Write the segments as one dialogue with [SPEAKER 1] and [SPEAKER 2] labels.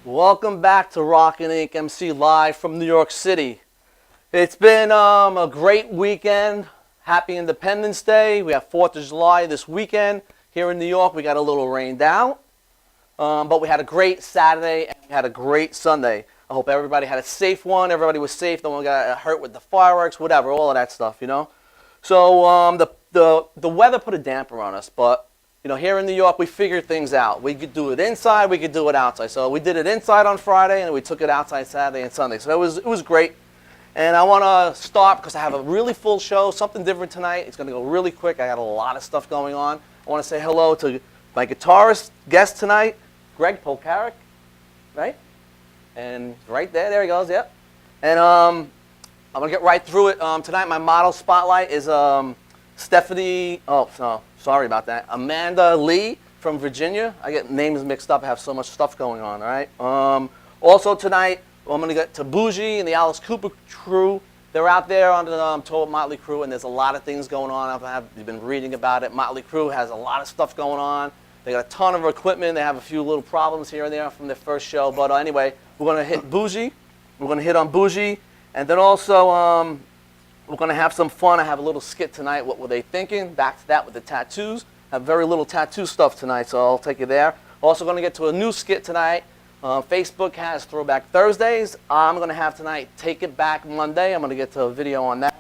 [SPEAKER 1] Welcome back to Rockin' Inc. MC live from New York City. It's been a great weekend. Happy Independence Day. We have 4th of July this weekend. Here in New York, we got a little rained out. But we had a great Saturday and we had a great Sunday. I hope everybody had a safe one. Everybody was safe. No one got hurt with the fireworks, whatever, all of that stuff, you know. So the weather put a damper on us, but you know, here in New York, we figured things out. We could do it inside, we could do it outside. So we did it inside on Friday, and we took it outside Saturday and Sunday. So it was great. And I want to start because I have a really full show, something different tonight. It's going to go really quick. I got a lot of stuff going on. I want to say hello to my guitarist guest tonight, Greg Polcari, right? And right there he goes, yep. And I'm going to get right through it. Tonight, my model spotlight is Stephanie, sorry about that. Amanda Lee from Virginia. I get names mixed up. I have so much stuff going on, all right? Also tonight, I'm going to get to Bougie and the Alice Cooper crew. They're out there on the tour with Motley Crue, and there's a lot of things going on. You've been reading about it. Motley Crue has a lot of stuff going on. They got a ton of equipment. They have a few little problems here and there from their first show. But anyway, we're going to hit Bougie. We're going to hit on Bougie. And then also, we're going to have some fun. I have a little skit tonight. What were they thinking? Back to that with the tattoos. I have very little tattoo stuff tonight, so I'll take you there. Also going to get to a new skit tonight. Facebook has Throwback Thursdays. I'm going to have tonight Take It Back Monday. I'm going to get to a video on that.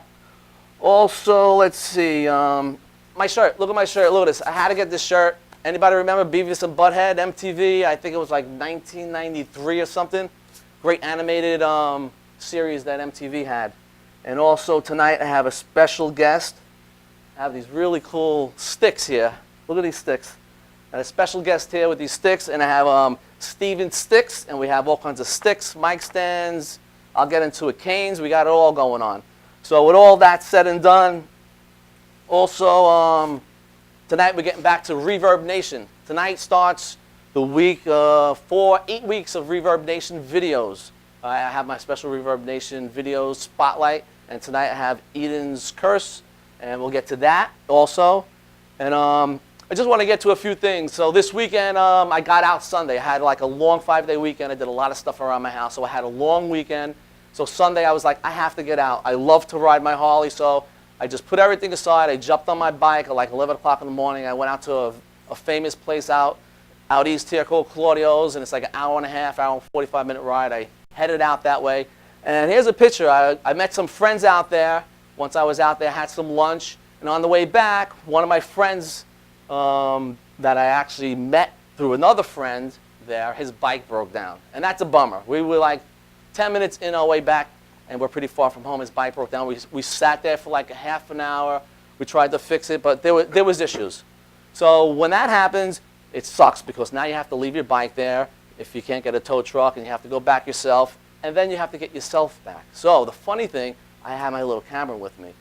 [SPEAKER 1] Also, let's see. My shirt. Look at my shirt. Look at this. I had to get this shirt. Anybody remember Beavis and Butthead, MTV? I think it was like 1993 or something. Great animated series that MTV had. And also tonight I have a special guest. I have these really cool sticks here. Look at these sticks. I have a special guest here with these sticks, and I have Steven Stikks, and we have all kinds of sticks, mic stands. I'll get into it, canes. We got it all going on. So with all that said and done, also tonight we're getting back to Reverb Nation. Tonight starts the week 8 weeks of Reverb Nation videos. I have my special Reverb Nation videos spotlight, and tonight I have Eden's Curse, and we'll get to that also. And I just want to get to a few things. So this weekend, I got out Sunday. I had like a long 5-day weekend. I did a lot of stuff around my house, so I had a long weekend. So Sunday, I was like, I have to get out. I love to ride my Harley, so I just put everything aside. I jumped on my bike at like 11 o'clock in the morning. I went out to a famous place out east here called Claudio's, and it's like an hour and a half, hour and 45-minute ride. I headed out that way. And here's a picture. I met some friends out there. Once I was out there, had some lunch. And on the way back, one of my friends that I actually met through another friend there, his bike broke down. And that's a bummer. We were like 10 minutes in our way back, and we're pretty far from home. His bike broke down. We sat there for like a half an hour. We tried to fix it, but there was issues. So when that happens, it sucks because now you have to leave your bike there if you can't get a tow truck, and you have to go back yourself, and then you have to get yourself back. So the funny thing, I have my little camera with me.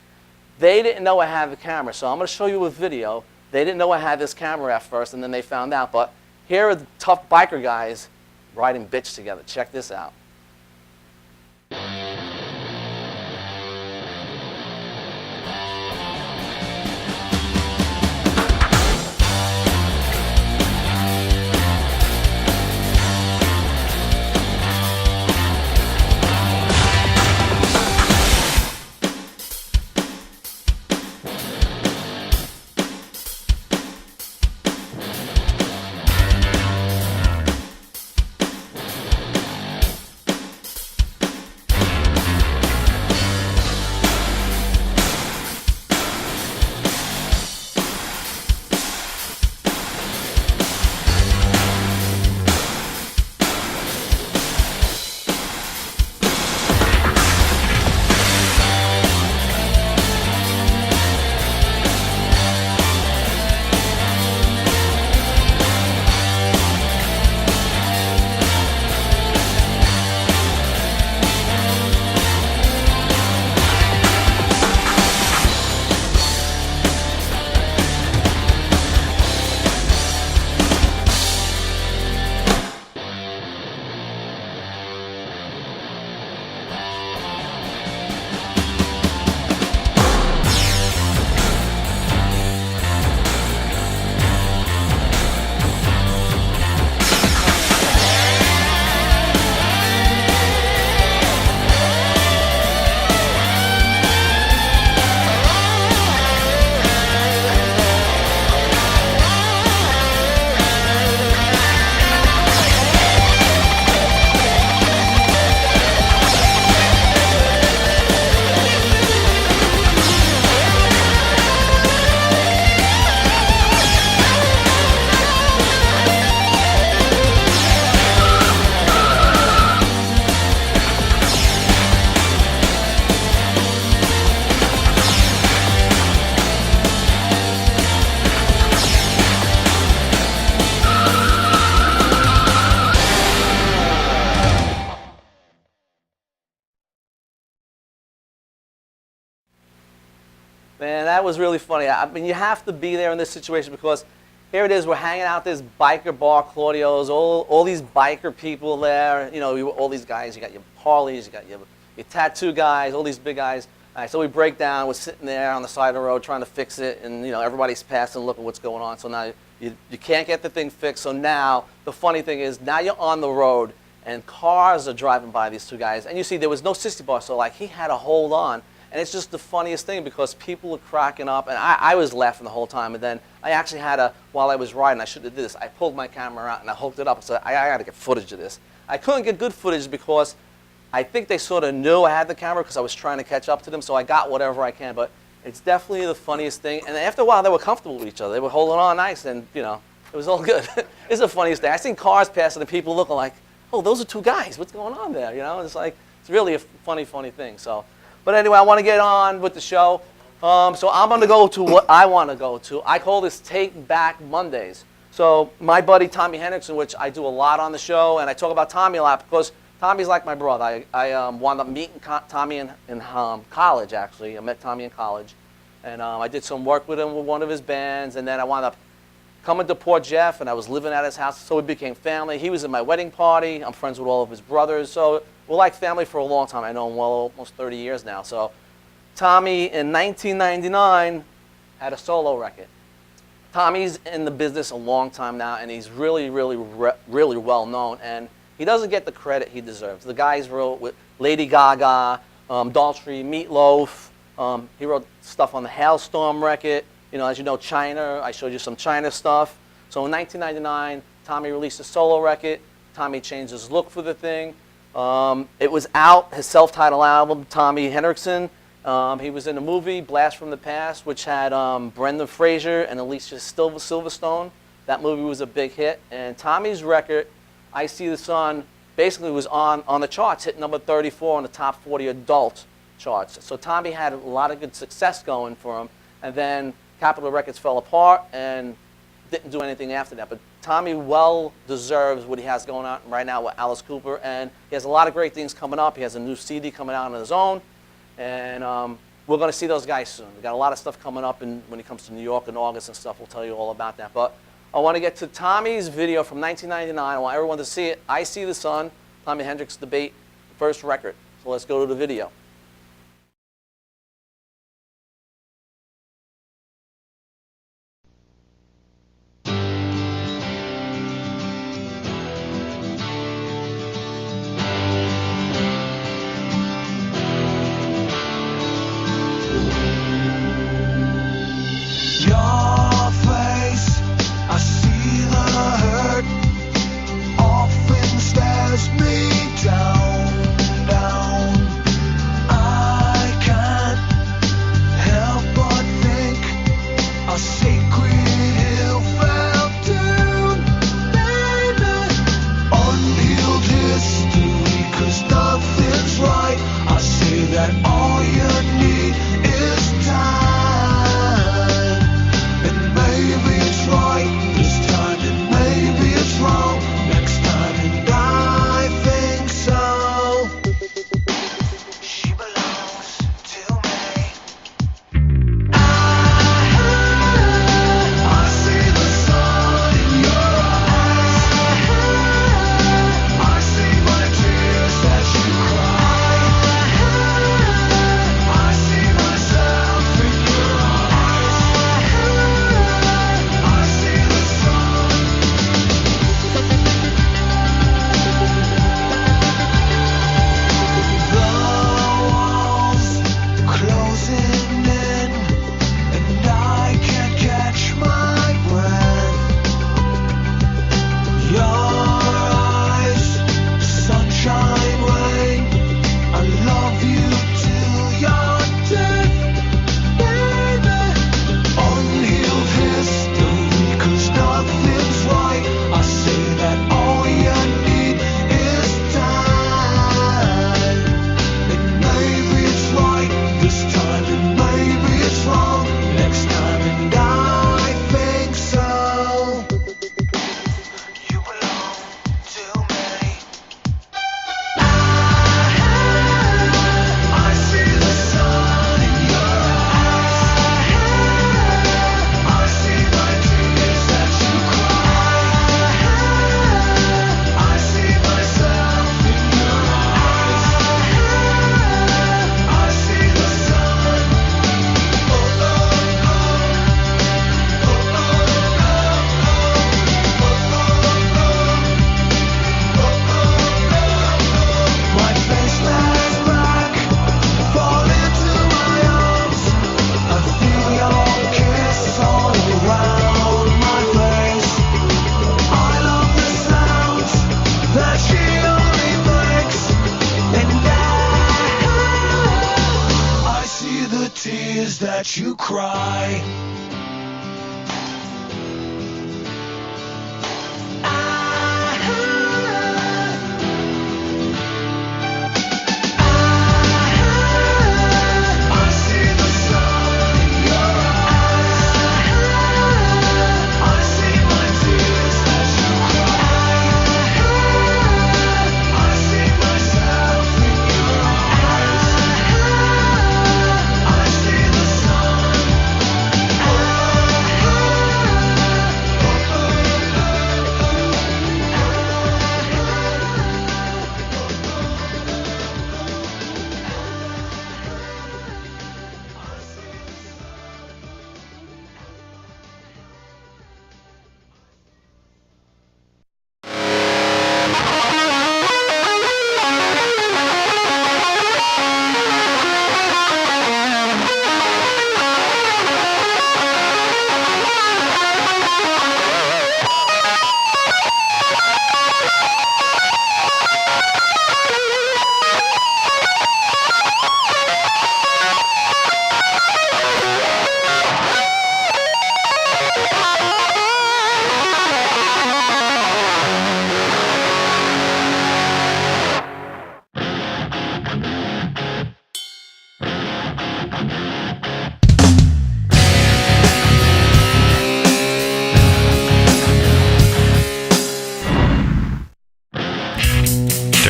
[SPEAKER 1] They didn't know I had the camera, so I'm going to show you a video. They didn't know I had this camera at first, and then they found out. But here are the tough biker guys riding bitch together. Check this out. Man, that was really funny. I mean, you have to be there in this situation because here it is. We're hanging out at this biker bar, Claudio's. All these biker people there. You know, all these guys. You got your Harleys. You got your tattoo guys. All these big guys. All right, so we break down. We're sitting there on the side of the road trying to fix it, and you know everybody's passing, looking what's going on. So now you can't get the thing fixed. So now the funny thing is now you're on the road, and cars are driving by these two guys, and you see there was no 60 bar, so like he had to hold on. And it's just the funniest thing because people are cracking up, and I was laughing the whole time. And then I actually had while I was riding, I should have did this. I pulled my camera out and I hooked it up and said, I got to get footage of this. I couldn't get good footage because I think they sort of knew I had the camera because I was trying to catch up to them. So I got whatever I can. But it's definitely the funniest thing. And after a while, they were comfortable with each other. They were holding on nice, and you know, it was all good. It's the funniest thing. I seen cars passing and people looking like, oh, those are two guys. What's going on there? You know, it's like it's really a funny thing. So. But anyway, I want to get on with the show. So I'm going to go to what I want to go to. I call this Take Back Mondays. So my buddy Tommy Hendrickson, which I do a lot on the show, and I talk about Tommy a lot because Tommy's like my brother. I wound up meeting Tommy in college, actually. I met Tommy in college. And I did some work with him with one of his bands. And then I wound up coming to Port Jeff, and I was living at his house. So we became family. He was at my wedding party. I'm friends with all of his brothers. So we're like family for a long time. I know him well, almost 30 years now. So Tommy, in 1999, had a solo record. Tommy's in the business a long time now, and he's really, really, really well known. And he doesn't get the credit he deserves. The guys wrote with Lady Gaga, Daltrey, Meatloaf. He wrote stuff on the Hailstorm record. You know, as you know, China. I showed you some China stuff. So in 1999, Tommy released a solo record. Tommy changed his look for the thing. It was out, his self-titled album, Tommy Hendrickson. He was in a movie, Blast from the Past, which had Brendan Fraser and Alicia Silverstone. That movie was a big hit. And Tommy's record, I See the Sun, basically was on the charts, hit number 34 on the top 40 adult charts. So Tommy had a lot of good success going for him. And then Capitol Records fell apart and didn't do anything after that. But Tommy well deserves what he has going on right now with Alice Cooper. And he has a lot of great things coming up. He has a new CD coming out on his own. And we're going to see those guys soon. We got a lot of stuff coming up when he comes to New York in August and stuff. We'll tell you all about that. But I want to get to Tommy's video from 1999. I want everyone to see it. I See the Sun, Tommy Hendrix Debate, first record. So let's go to the video.
[SPEAKER 2] Me down, down. cry.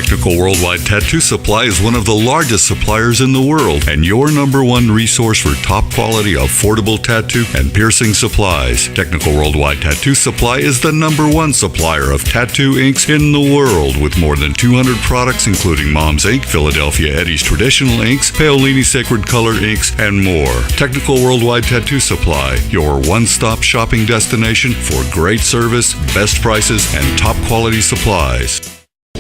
[SPEAKER 3] Technical Worldwide Tattoo Supply is one of the largest suppliers in the world and your number one resource for top quality, affordable tattoo and piercing supplies. Technical Worldwide Tattoo Supply is the number one supplier of tattoo inks in the world with more than 200 products including Mom's Ink, Philadelphia Eddie's Traditional Inks, Paolini Sacred Color Inks, and more. Technical Worldwide Tattoo Supply, your one-stop shopping destination for great service, best prices, and top quality supplies.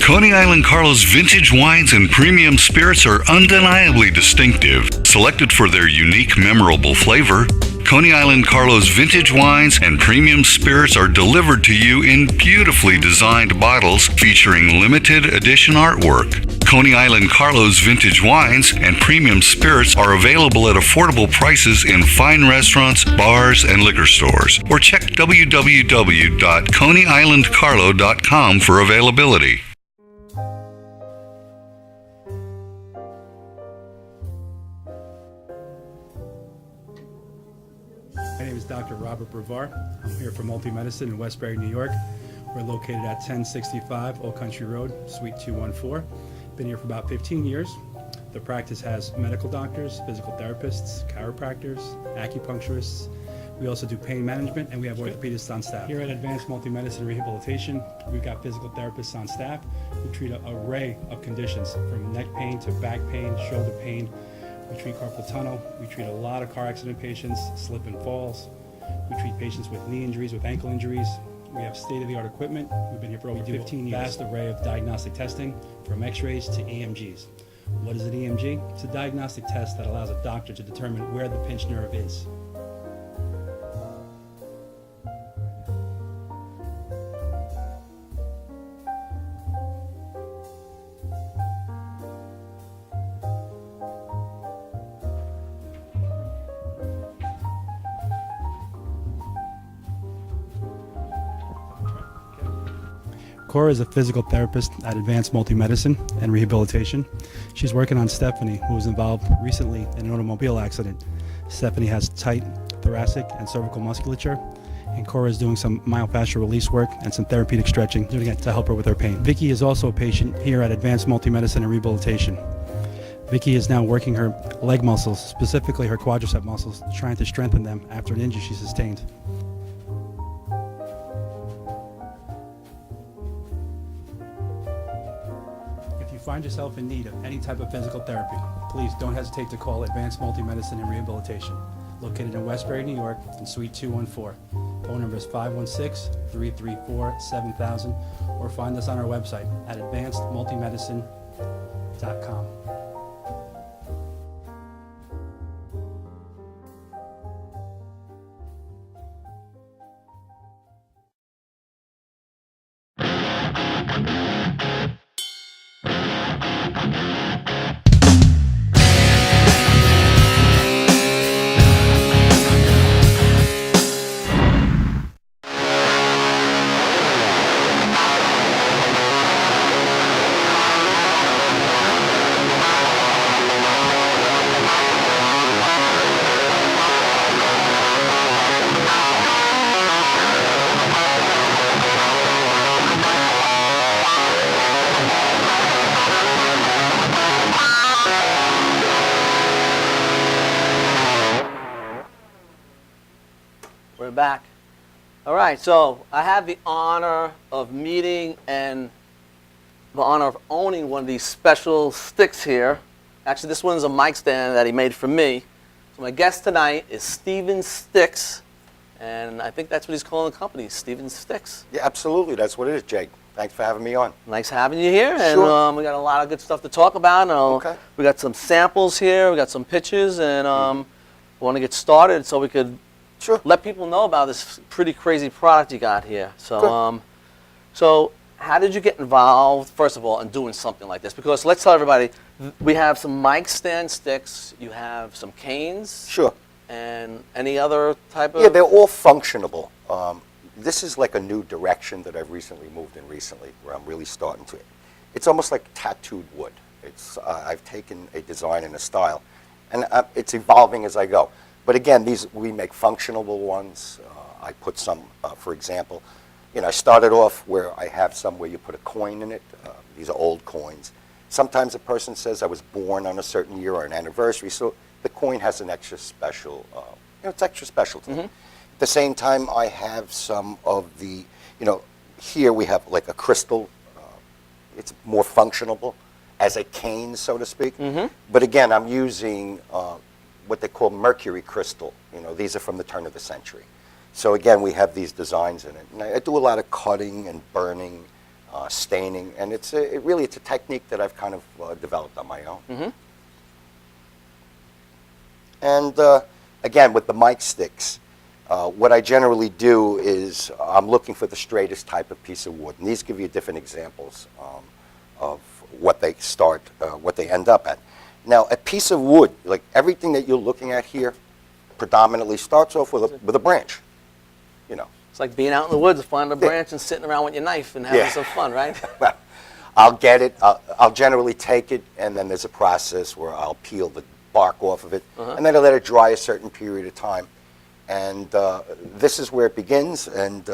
[SPEAKER 3] Coney Island Carlos vintage wines and premium spirits are undeniably distinctive, selected for their unique, memorable flavor. Coney Island Carlos vintage wines and premium spirits are delivered to you in beautifully designed bottles featuring limited edition artwork. Coney Island Carlos vintage wines and premium spirits are available at affordable prices in fine restaurants, bars, and liquor stores. Or check www.coneyislandcarlo.com for availability.
[SPEAKER 4] My name is Dr. Robert Brevard. I'm here for Multi-Medicine in Westbury, New York. We're located at 1065 Old Country Road, Suite 214. Been here for about 15 years. The practice has medical doctors, physical therapists, chiropractors, acupuncturists. We also do pain management, and we have orthopedists on staff. Here at Advanced Multi-Medicine Rehabilitation, we've got physical therapists on staff who treat an array of conditions, from neck pain to back pain, shoulder pain. We treat carpal tunnel. We treat a lot of car accident patients, slip and falls. We treat patients with knee injuries, with ankle injuries. We have state-of-the-art equipment. We've been here for over 15 years. Vast array of diagnostic testing, from x-rays to EMGs. What is an EMG? It's a diagnostic test that allows a doctor to determine where the pinched nerve is. Cora is a physical therapist at Advanced Multi-Medicine and Rehabilitation. She's working on Stephanie, who was involved recently in an automobile accident. Stephanie has tight thoracic and cervical musculature, and Cora is doing some myofascial release work and some therapeutic stretching doing it to help her with her pain. Vicky is also a patient here at Advanced Multi-Medicine and Rehabilitation. Vicky is now working her leg muscles, specifically her quadricep muscles, trying to strengthen them after an injury she sustained. If you find yourself in need of any type of physical therapy, please don't hesitate to call Advanced Multi-Medicine and Rehabilitation, located in Westbury, New York, in Suite 214. Phone number is 516-334-7000, or find us on our website at advancedmultimedicine.com.
[SPEAKER 1] We're back. All right, so I have the honor of meeting and the honor of owning one of these special sticks here. Actually, this one's a mic stand that he made for me. So my guest tonight is Steven Stikks, and I think that's what he's calling the company, Steven Stikks.
[SPEAKER 2] Yeah, absolutely. That's what it is, Jake. Thanks for having me on.
[SPEAKER 1] Nice having you here, and
[SPEAKER 2] Sure.
[SPEAKER 1] we got a lot of good stuff to talk about. And,
[SPEAKER 2] Okay.
[SPEAKER 1] We got some samples here, we got some pictures, and we want to get started so we could
[SPEAKER 2] Sure.
[SPEAKER 1] let people know about this pretty crazy product you got here. So,
[SPEAKER 2] Good.
[SPEAKER 1] so how did you get involved, first of all, in doing something like this? Because let's tell everybody, we have some mic stand sticks, you have some canes,
[SPEAKER 2] Sure.
[SPEAKER 1] and any other type of...
[SPEAKER 2] Yeah, they're all functionable. This is like a new direction that I've recently moved in where I'm really starting to. It's almost like tattooed wood. I've taken a design and a style, and it's evolving as I go. But again, we make functional ones. I put some, for example, I started off where I have some where you put a coin in it. These are old coins. Sometimes a person says I was born on a certain year or an anniversary, so the coin has an extra special, it's extra special to them. At the same time, I have some of the, here we have like a crystal. It's more functional as a cane, so to speak. But again, I'm using what they call mercury crystal. These are from the turn of the century. So again, we have these designs in it. And I do a lot of cutting and burning, staining, and it's a technique that I've kind of developed on my own. And again, with the mic sticks, what I generally do is I'm looking for the straightest type of piece of wood. And these give you different examples of what they end up at. Now, a piece of wood, like everything that you're looking at here, predominantly starts off with a branch.
[SPEAKER 1] It's like being out in the woods, finding a branch and sitting around with your knife and having some fun, right?
[SPEAKER 2] Well, I'll get it. I'll generally take it, and then there's a process where I'll peel the bark off of it, and then I let it dry a certain period of time. And this is where it begins, and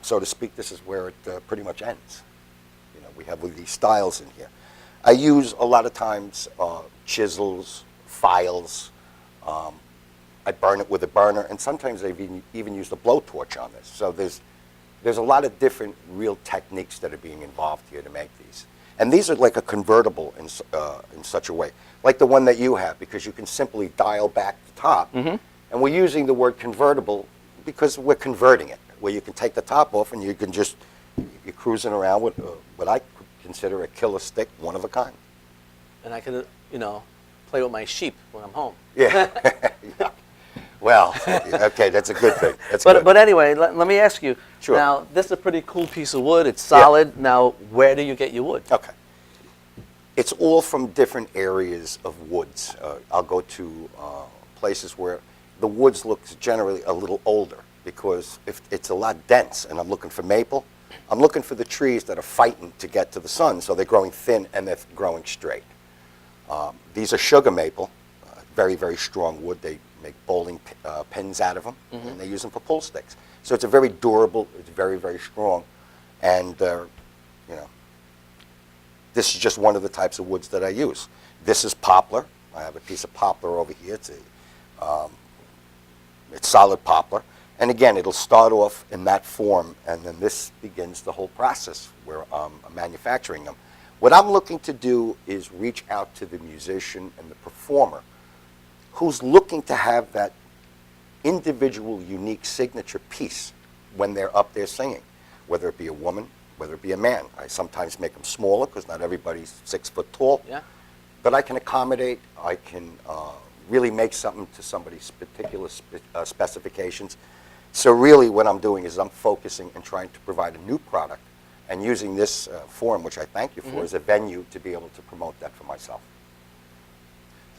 [SPEAKER 2] so to speak, this is where it pretty much ends. We have these styles in here. I use a lot of times chisels, files. I burn it with a burner, and sometimes I've even used a blowtorch on this. So there's a lot of different real techniques that are being involved here to make these. And these are like a convertible in such a way, like the one that you have, because you can simply dial back the top. And we're using the word convertible because we're converting it, where you can take the top off and you can you're cruising around with what I consider a killer stick, one of a kind.
[SPEAKER 1] And I could, play with my sheep when I'm home.
[SPEAKER 2] Yeah. Well, okay, that's a good thing. That's good.
[SPEAKER 1] But anyway, let me ask you.
[SPEAKER 2] Sure.
[SPEAKER 1] Now, this is a pretty cool piece of wood. It's solid. Now, where do you get your wood?
[SPEAKER 2] Okay. It's all from different areas of woods. I'll go to places where the woods looks generally a little older because if it's a lot dense, and I'm looking for maple, I'm looking for the trees that are fighting to get to the sun, so they're growing thin and they're growing straight. These are sugar maple, very, very strong wood. They make bowling pins out of them, and they use them for pull sticks. So it's a very durable, it's very, very strong, and this is just one of the types of woods that I use. This is poplar. I have a piece of poplar over here. It's solid poplar. And again, it'll start off in that form, and then this begins the whole process where I'm manufacturing them. What I'm looking to do is reach out to the musician and the performer who's looking to have that individual, unique signature piece when they're up there singing, whether it be a woman, whether it be a man. I sometimes make them smaller because not everybody's 6 foot tall.
[SPEAKER 1] Yeah.
[SPEAKER 2] But I can accommodate, I can really make something to somebody's particular specifications. So really what I'm doing is I'm focusing and trying to provide a new product and using this forum, which I thank you for, as a venue to be able to promote that for myself.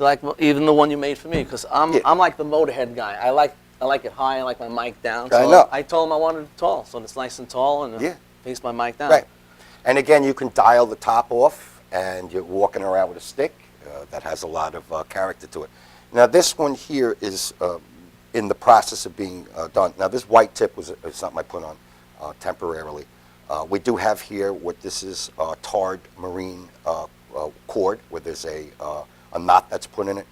[SPEAKER 1] Like even the one you made for me, because I'm like the Motorhead guy. I like it high. I like my mic down. So
[SPEAKER 2] I know.
[SPEAKER 1] I told him I wanted it tall, so it's nice and tall and face my mic down.
[SPEAKER 2] Right. And again, you can dial the top off, and you're walking around with a stick that has a lot of character to it. Now this one here is in the process of being done. Now this white tip was something I put on temporarily. We do have here what this is tarred marine cord, where there's a knot that's put in it.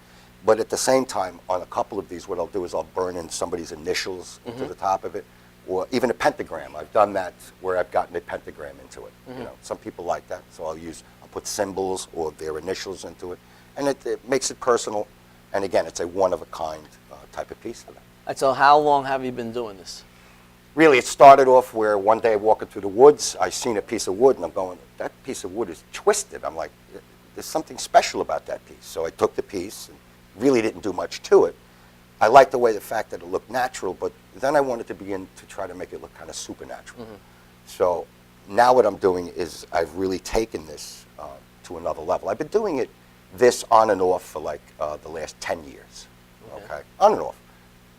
[SPEAKER 2] But at the same time, on a couple of these, what I'll do is I'll burn in somebody's initials into the top of it, or even a pentagram. I've done that where I've gotten a pentagram into it. You know, some people like that, so I'll put symbols or their initials into it, and it makes it personal. And again, it's a one-of-a-kind type of piece for them.
[SPEAKER 1] And so how long have you been doing this?
[SPEAKER 2] Really, it started off where one day walking through the woods, I seen a piece of wood, and I'm going, that piece of wood is twisted. I'm like, there's something special about that piece. So I took the piece and really didn't do much to it. I liked the fact that it looked natural, but then I wanted to begin to try to make it look kind of supernatural. So now what I'm doing is I've really taken this to another level. I've been doing this on and off for like the last 10 years, okay? On and off.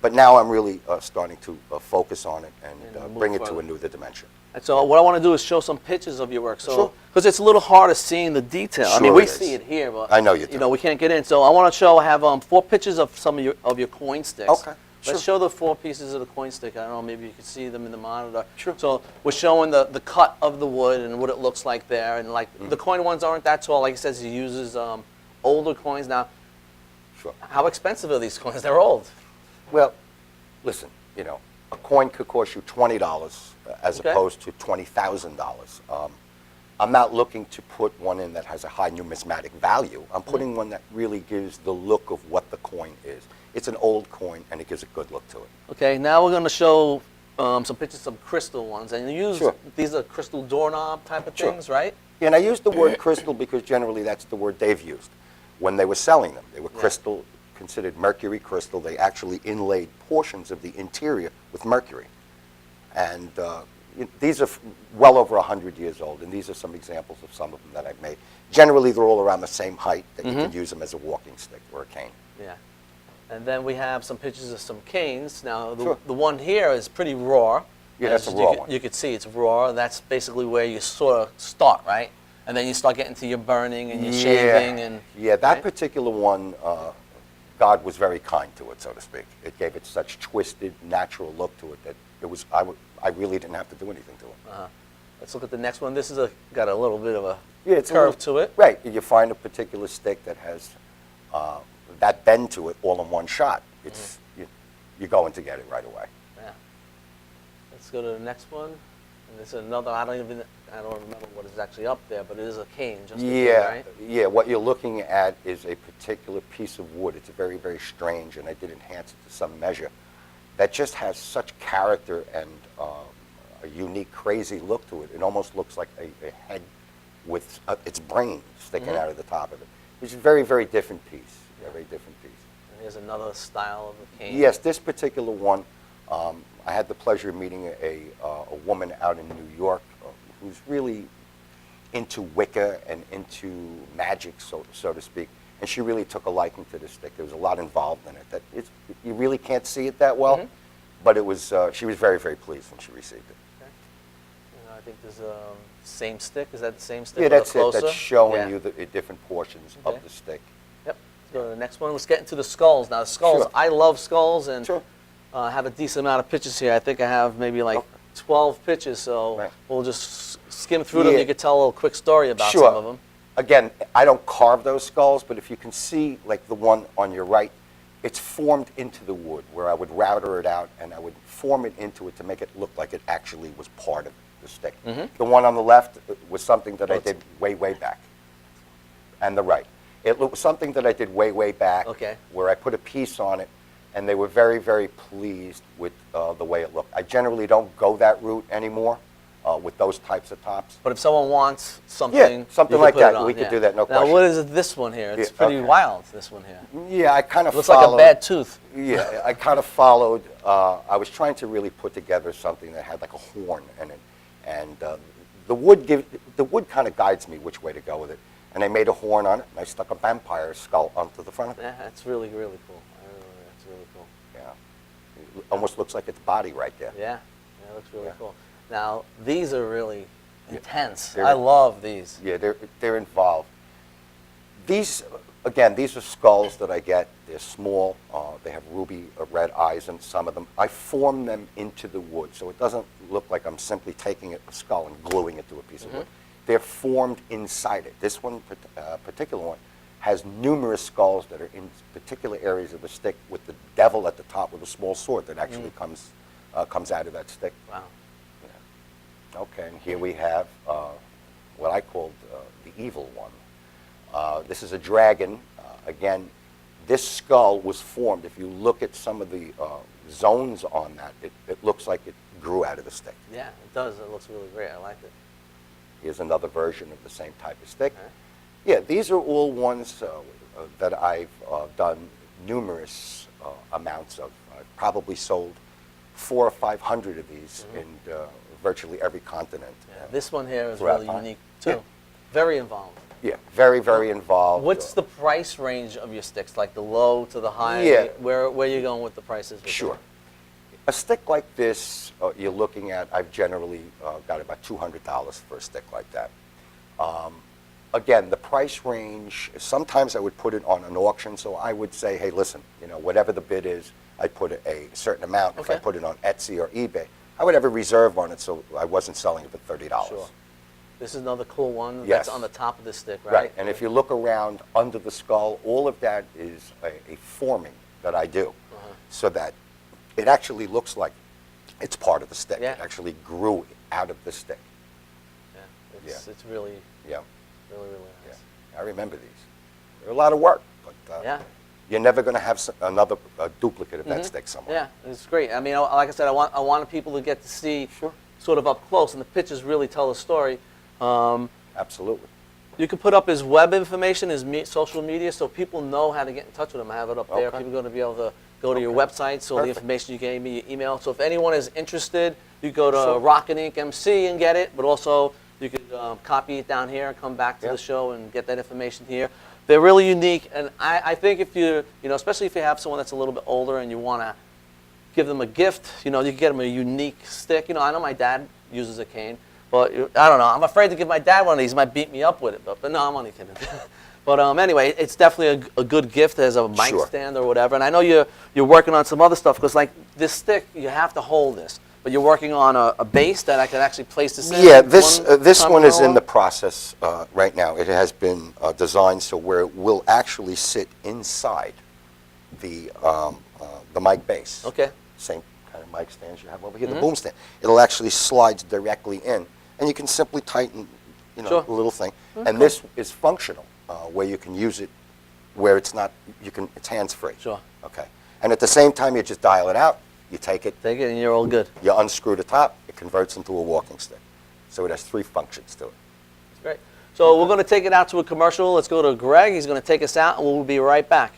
[SPEAKER 2] But now I'm really starting to focus on it and bring it to another dimension.
[SPEAKER 1] And so what I want to do is show some pictures of your work. So,
[SPEAKER 2] Sure.
[SPEAKER 1] because it's a little harder seeing the detail. I mean,
[SPEAKER 2] Sure
[SPEAKER 1] we
[SPEAKER 2] it is.
[SPEAKER 1] see it here, but
[SPEAKER 2] I know you do.
[SPEAKER 1] we can't get in. So I want to show. I have 4 pictures of some of your coin sticks.
[SPEAKER 2] Okay,
[SPEAKER 1] Let's
[SPEAKER 2] sure.
[SPEAKER 1] show the 4 pieces of the coin stick. I don't know, maybe you can see them in the monitor.
[SPEAKER 2] Sure.
[SPEAKER 1] So we're showing the cut of the wood and what it looks like there. And like the coin ones aren't that tall. Like he says, he uses older coins. Now,
[SPEAKER 2] Sure.
[SPEAKER 1] how expensive are these coins? They're old.
[SPEAKER 2] Well, listen, a coin could cost you $20 as
[SPEAKER 1] Okay.
[SPEAKER 2] opposed to $20,000. I'm not looking to put one in that has a high numismatic value. I'm putting one that really gives the look of what the coin is. It's an old coin, and it gives a good look to it.
[SPEAKER 1] Okay, now we're going to show some pictures of crystal ones. And you use,
[SPEAKER 2] Sure.
[SPEAKER 1] these are crystal doorknob type of
[SPEAKER 2] Sure.
[SPEAKER 1] things, right?
[SPEAKER 2] And I use the word crystal because generally that's the word they've used when they were selling them. They were crystal, considered mercury crystal. They actually inlaid portions of the interior with mercury. And these are well over 100 years old, and these are some examples of some of them that I've made. Generally, they're all around the same height that you can use them as a walking stick or a cane.
[SPEAKER 1] Yeah. And then we have some pictures of some canes. Now,
[SPEAKER 2] Sure.
[SPEAKER 1] the one here is pretty raw.
[SPEAKER 2] Yeah, that's
[SPEAKER 1] As
[SPEAKER 2] a raw
[SPEAKER 1] you,
[SPEAKER 2] one.
[SPEAKER 1] You could see it's raw. That's basically where you sort of start, right? And then you start getting to your burning and your shaving. And
[SPEAKER 2] Yeah, that
[SPEAKER 1] right?
[SPEAKER 2] particular one, God was very kind to it, so to speak. It gave it such twisted, natural look to it that it was. I really didn't have to do anything to it.
[SPEAKER 1] Let's look at the next one. This is got a little bit of a
[SPEAKER 2] It's a
[SPEAKER 1] curve
[SPEAKER 2] little-
[SPEAKER 1] to it.
[SPEAKER 2] Right. You find a particular stick that has that bend to it all in one shot. It's you're going to get it right away.
[SPEAKER 1] Yeah. Let's go to the next one. And this is another. I don't remember what is actually up there, but it is a cane. Just a cane,
[SPEAKER 2] Yeah,
[SPEAKER 1] right?
[SPEAKER 2] yeah. What you're looking at is a particular piece of wood. It's very, very strange, and I did enhance it to some measure. That just has such character and a unique, crazy look to it. It almost looks like a head with its brain sticking out of the top of it. It's a very, very different piece. A very different piece.
[SPEAKER 1] And here's another style of a cane.
[SPEAKER 2] Yes, this particular one, I had the pleasure of meeting a woman out in New York who's really into Wicca and into magic, so to speak. And she really took a liking to this stick. There was a lot involved in it. You really can't see it that well, but it was. She was very, very pleased when she received it.
[SPEAKER 1] Okay. I think there's a same stick. Is that the same stick?
[SPEAKER 2] Yeah,
[SPEAKER 1] but a
[SPEAKER 2] that's it.
[SPEAKER 1] closer?
[SPEAKER 2] That's showing
[SPEAKER 1] Yeah.
[SPEAKER 2] you the different portions
[SPEAKER 1] Okay.
[SPEAKER 2] of the stick.
[SPEAKER 1] Yep. Let's go to the next one. Let's get into the skulls. Now, the skulls,
[SPEAKER 2] Sure.
[SPEAKER 1] I love skulls, and
[SPEAKER 2] Sure.
[SPEAKER 1] I have a decent amount of pictures here. I think I have maybe like
[SPEAKER 2] Okay.
[SPEAKER 1] 12 pictures, so
[SPEAKER 2] Right.
[SPEAKER 1] we'll just skim through them.
[SPEAKER 2] Yeah.
[SPEAKER 1] You could tell a little quick story about
[SPEAKER 2] Sure.
[SPEAKER 1] some of them.
[SPEAKER 2] Again, I don't carve those skulls, but if you can see, like the one on your right, it's formed into the wood, where I would router it out and I would form it into it to make it look like it actually was part of the stick. The one on the left was something that I did way, way back. And the right. It was something that I did way, way back,
[SPEAKER 1] Okay.
[SPEAKER 2] where I put a piece on it, and they were very, very pleased with the way it looked. I generally don't go that route anymore with those types of tops.
[SPEAKER 1] But if someone wants something,
[SPEAKER 2] something
[SPEAKER 1] you can
[SPEAKER 2] like
[SPEAKER 1] put
[SPEAKER 2] that,
[SPEAKER 1] it on,
[SPEAKER 2] we could
[SPEAKER 1] yeah.
[SPEAKER 2] do that, no
[SPEAKER 1] now,
[SPEAKER 2] question.
[SPEAKER 1] what is this one here? It's
[SPEAKER 2] Yeah,
[SPEAKER 1] pretty
[SPEAKER 2] okay.
[SPEAKER 1] wild, this one here.
[SPEAKER 2] Yeah, I kind of
[SPEAKER 1] Looks like a bad tooth.
[SPEAKER 2] Yeah, I kind of followed. I was trying to really put together something that had like a horn in it, and the wood kind of guides me which way to go with it. And I made a horn on it, and I stuck a vampire skull onto the front of it.
[SPEAKER 1] Yeah, that's really, really cool. That's really cool.
[SPEAKER 2] Yeah, it almost looks like its body right there.
[SPEAKER 1] Yeah, it looks really
[SPEAKER 2] Yeah.
[SPEAKER 1] cool. Now, these are really intense.
[SPEAKER 2] They're-
[SPEAKER 1] I love these.
[SPEAKER 2] Yeah, they're involved. These, again, these are skulls that I get. They're small. They have ruby red eyes in some of them. I form them into the wood, so it doesn't look like I'm simply taking a skull and gluing it to a piece of wood. They're formed inside it. This one, particular one, has numerous skulls that are in particular areas of the stick, with the devil at the top with a small sword that actually comes out of that stick.
[SPEAKER 1] Wow.
[SPEAKER 2] Yeah. Okay, and here we have what I called the evil one. This is a dragon. Again, this skull was formed. If you look at some of the zones on that, it looks like it grew out of the stick.
[SPEAKER 1] Yeah, it does. It looks really great. I like it.
[SPEAKER 2] Here's another version of the same type of stick.
[SPEAKER 1] Okay.
[SPEAKER 2] Yeah, these are all ones that I've done numerous amounts of. I've probably sold 400 or 500 of these in virtually every continent.
[SPEAKER 1] Yeah, this one here is
[SPEAKER 2] throughout
[SPEAKER 1] really
[SPEAKER 2] time.
[SPEAKER 1] unique too.
[SPEAKER 2] Yeah.
[SPEAKER 1] Very involved.
[SPEAKER 2] Yeah, very, very involved.
[SPEAKER 1] What's the price range of your sticks, like the low to the high?
[SPEAKER 2] Yeah.
[SPEAKER 1] Where are you going with the prices? With
[SPEAKER 2] Sure.
[SPEAKER 1] them?
[SPEAKER 2] A stick like this, you're looking at, I've generally got about $200 for a stick like that. Again, the price range, sometimes I would put it on an auction, so I would say, hey, listen, whatever the bid is, I put a certain amount. If I
[SPEAKER 1] Okay.
[SPEAKER 2] put it on Etsy or eBay, I would have a reserve on it, so I wasn't selling it for $30.
[SPEAKER 1] Sure. This is another cool one
[SPEAKER 2] Yes.
[SPEAKER 1] that's on the top of the stick, right?
[SPEAKER 2] Right, and if you look around under the skull, all of that is a forming that I do, so that it actually looks like it's part of the stick.
[SPEAKER 1] Yeah.
[SPEAKER 2] It actually grew out of the stick.
[SPEAKER 1] Yeah, it's really,
[SPEAKER 2] Yeah,
[SPEAKER 1] really
[SPEAKER 2] yeah.
[SPEAKER 1] nice.
[SPEAKER 2] I remember these. They're a lot of work, but
[SPEAKER 1] Yeah.
[SPEAKER 2] you're never going to have another duplicate of that stick somewhere.
[SPEAKER 1] Yeah, it's great. I mean, like I said, I wanted people to get to see
[SPEAKER 2] Sure.
[SPEAKER 1] sort of up close, and the pictures really tell a story.
[SPEAKER 2] Absolutely.
[SPEAKER 1] You can put up his web information, his social media, so people know how to get in touch with him. I have it up there.
[SPEAKER 2] Okay.
[SPEAKER 1] People are going to be able to go to your website, so the
[SPEAKER 2] Perfect.
[SPEAKER 1] information you gave me, your email. So if anyone is interested, you go to
[SPEAKER 2] Sure.
[SPEAKER 1] Rockin' Inc. MC and get it, but also you could copy it down here and come back to
[SPEAKER 2] Yeah.
[SPEAKER 1] the show and get that information here. They're really unique, and I think if you especially if you have someone that's a little bit older and you want to give them a gift, you can get them a unique stick. I know my dad uses a cane, but I don't know. I'm afraid to give my dad one of these. He might beat me up with it, but no, I'm only kidding. But anyway, it's definitely a good gift as a mic
[SPEAKER 2] Sure.
[SPEAKER 1] stand or whatever. And I know you're working on some other stuff, because like this stick, you have to hold this. But you're working on a base that I can actually place this in.
[SPEAKER 2] Yeah, this
[SPEAKER 1] time
[SPEAKER 2] one is
[SPEAKER 1] from
[SPEAKER 2] in
[SPEAKER 1] now
[SPEAKER 2] the process right now. It has been designed so where it will actually sit inside the mic base.
[SPEAKER 1] on? Okay.
[SPEAKER 2] Same kind of mic stands you have over here, the boom stand. It'll actually slide directly in, and you can simply tighten,
[SPEAKER 1] Sure.
[SPEAKER 2] a little thing. And this is functional, where you can use it where it's not, it's hands-free.
[SPEAKER 1] Sure.
[SPEAKER 2] Okay. And at the same time, you just dial it out, you take it,
[SPEAKER 1] Take it and you're all good.
[SPEAKER 2] you unscrew the top, it converts into a walking stick. So it has 3 functions to it.
[SPEAKER 1] Great. So we're going to take it out to a commercial. Let's go to Greg. He's going to take us out, and we'll be right back.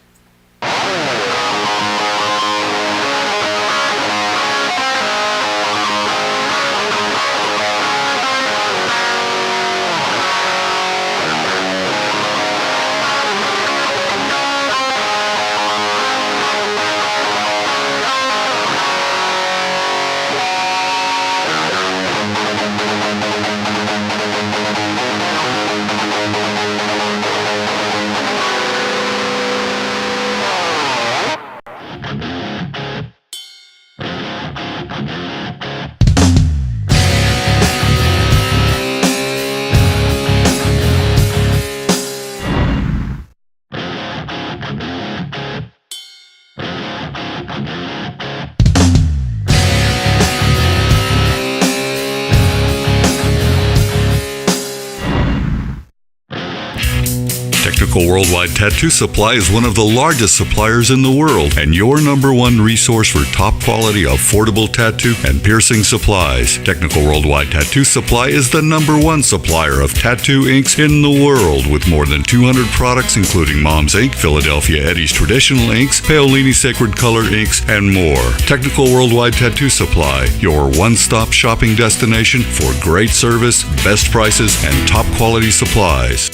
[SPEAKER 3] Technical Worldwide Tattoo Supply is one of the largest suppliers in the world and your #1 resource for top quality, affordable tattoo and piercing supplies. Technical Worldwide Tattoo Supply is the #1 supplier of tattoo inks in the world, with more than 200 products including Mom's Ink, Philadelphia Eddie's Traditional Inks, Paolini Sacred Color Inks, and more. Technical Worldwide Tattoo Supply, your one-stop shopping destination for great service, best prices, and top quality supplies.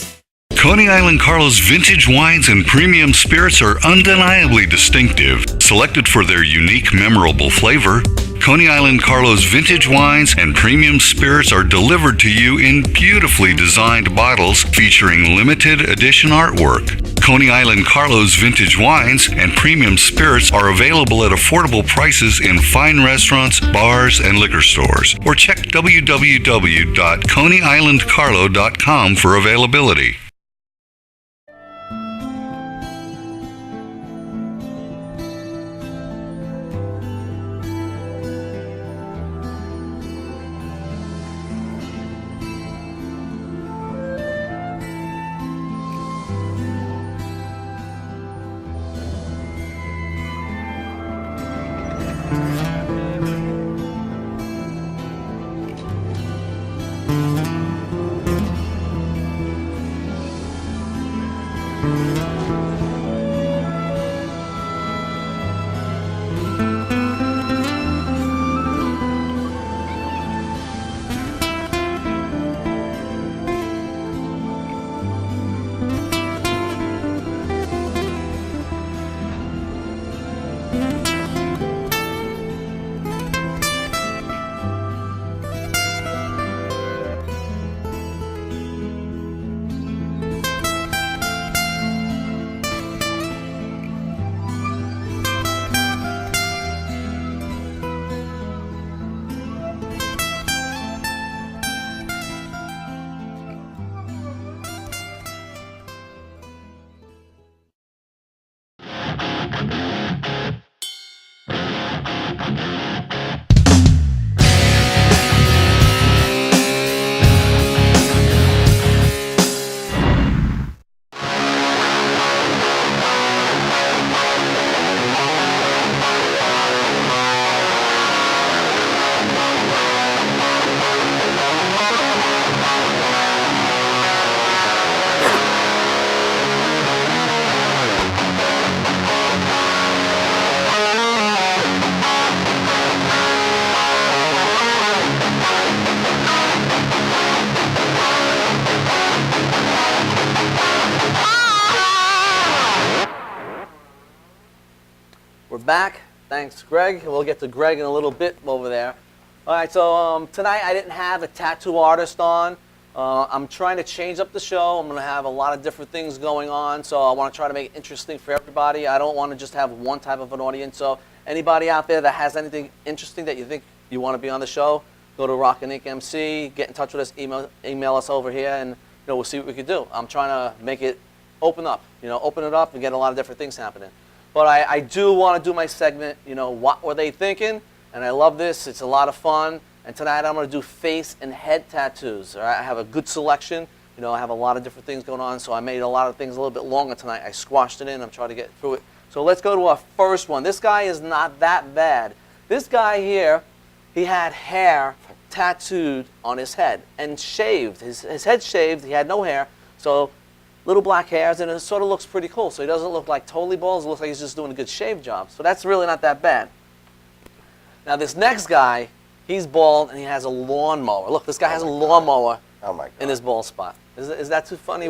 [SPEAKER 3] Coney Island Carlos vintage wines and premium spirits are undeniably distinctive, selected for their unique, memorable flavor. Coney Island Carlos vintage wines and premium spirits are delivered to you in beautifully designed bottles featuring limited edition artwork. Coney Island Carlos vintage wines and premium spirits are available at affordable prices in fine restaurants, bars, and liquor stores. Or check www.coneyislandcarlo.com for availability.
[SPEAKER 1] back. Thanks, Greg. We'll get to Greg in a little bit over there. All right, so tonight I didn't have a tattoo artist on. I'm trying to change up the show. I'm going to have a lot of different things going on, so I want to try to make it interesting for everybody. I don't want to just have one type of an audience. So anybody out there that has anything interesting that you think you want to be on the show, go to Rockin' Ink MC, get in touch with us, email us over here, and we'll see what we can do. I'm trying to make it open up and get a lot of different things happening. But I do want to do my segment, what were they thinking? And I love this. It's a lot of fun. And tonight I'm going to do face and head tattoos. All right? I have a good selection. I have a lot of different things going on, so I made a lot of things a little bit longer tonight. I squashed it in. I'm trying to get through it. So let's go to our first one. This guy is not that bad. This guy here, he had hair tattooed on his head and shaved. His head shaved. He had no hair. So little black hairs, and it sort of looks pretty cool. So he doesn't look like totally bald. It looks like he's just doing a good shave job. So that's really not that bad. Now this next guy, he's bald and he has a lawnmower. Look, this guy has a lawnmower in his bald spot. Is that too funny?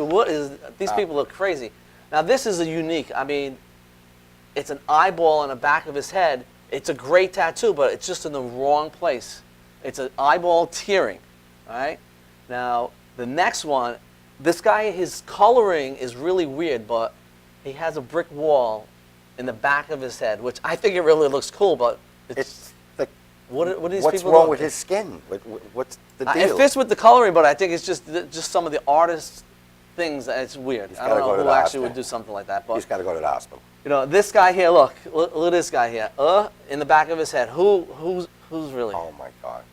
[SPEAKER 1] These people look crazy. Now this is a unique. I mean, it's an eyeball on the back of his head. It's a great tattoo, but it's just in the wrong place. It's an eyeball tearing. All right. Now the next one, this guy, his coloring is really weird, but he has a brick wall in the back of his head, which I think it really looks cool, but it's what are these
[SPEAKER 2] what's
[SPEAKER 1] people
[SPEAKER 2] wrong
[SPEAKER 1] doing?
[SPEAKER 2] with his skin? What's the deal?
[SPEAKER 1] It fits with the coloring, but I think it's just some of the artist things that it's weird. I don't know who actually would do something like that. But
[SPEAKER 2] he's got to go to the hospital.
[SPEAKER 1] This guy here, look at this guy here. In the back of his head. Who's really?
[SPEAKER 2] Oh my God.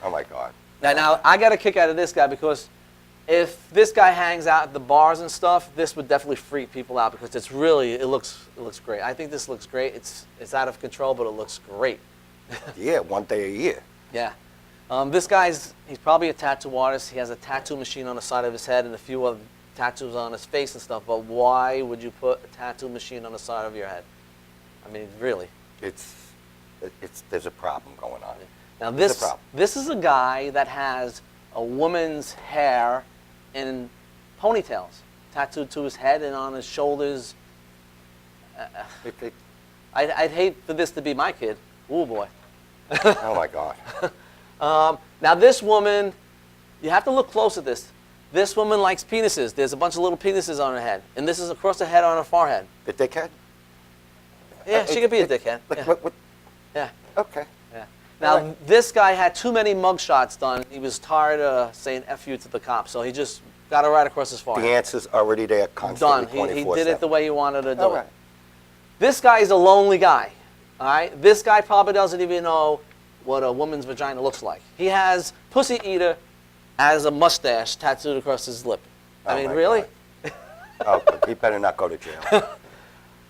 [SPEAKER 2] Oh my God.
[SPEAKER 1] Now I got a kick out of this guy because if this guy hangs out at the bars and stuff, this would definitely freak people out because it looks great. I think this looks great. It's out of control, but it looks great.
[SPEAKER 2] Yeah, one day a year.
[SPEAKER 1] Yeah. This guy's, he's probably a tattoo artist. He has a tattoo machine on the side of his head and a few other tattoos on his face and stuff, but why would you put a tattoo machine on the side of your head? I mean, really.
[SPEAKER 2] There's a problem going on.
[SPEAKER 1] Now this is a guy that has a woman's hair in ponytails tattooed to his head and on his shoulders. I'd hate for this to be my kid. Oh boy.
[SPEAKER 2] Oh my God.
[SPEAKER 1] Now this woman, you have to look close at this. This woman likes penises. There's a bunch of little penises on her head, and this is across the head on her forehead.
[SPEAKER 2] The dickhead?
[SPEAKER 1] Yeah, she could be a dickhead. Yeah.
[SPEAKER 2] What?
[SPEAKER 1] Yeah.
[SPEAKER 2] Okay.
[SPEAKER 1] Yeah. Now this guy had too many mugshots done. He was tired of saying "F you" to the cops, so he just got it right across his forehead.
[SPEAKER 2] The answer's already there, constantly,
[SPEAKER 1] done. He
[SPEAKER 2] 24/7.
[SPEAKER 1] did it the way he wanted to do
[SPEAKER 2] All
[SPEAKER 1] it.
[SPEAKER 2] right.
[SPEAKER 1] This guy is a lonely guy. All right. This guy probably doesn't even know what a woman's vagina looks like. He has Pussy Eater as a mustache tattooed across his lip. I mean, really?
[SPEAKER 2] Oh, he better not go to jail.
[SPEAKER 1] Oh,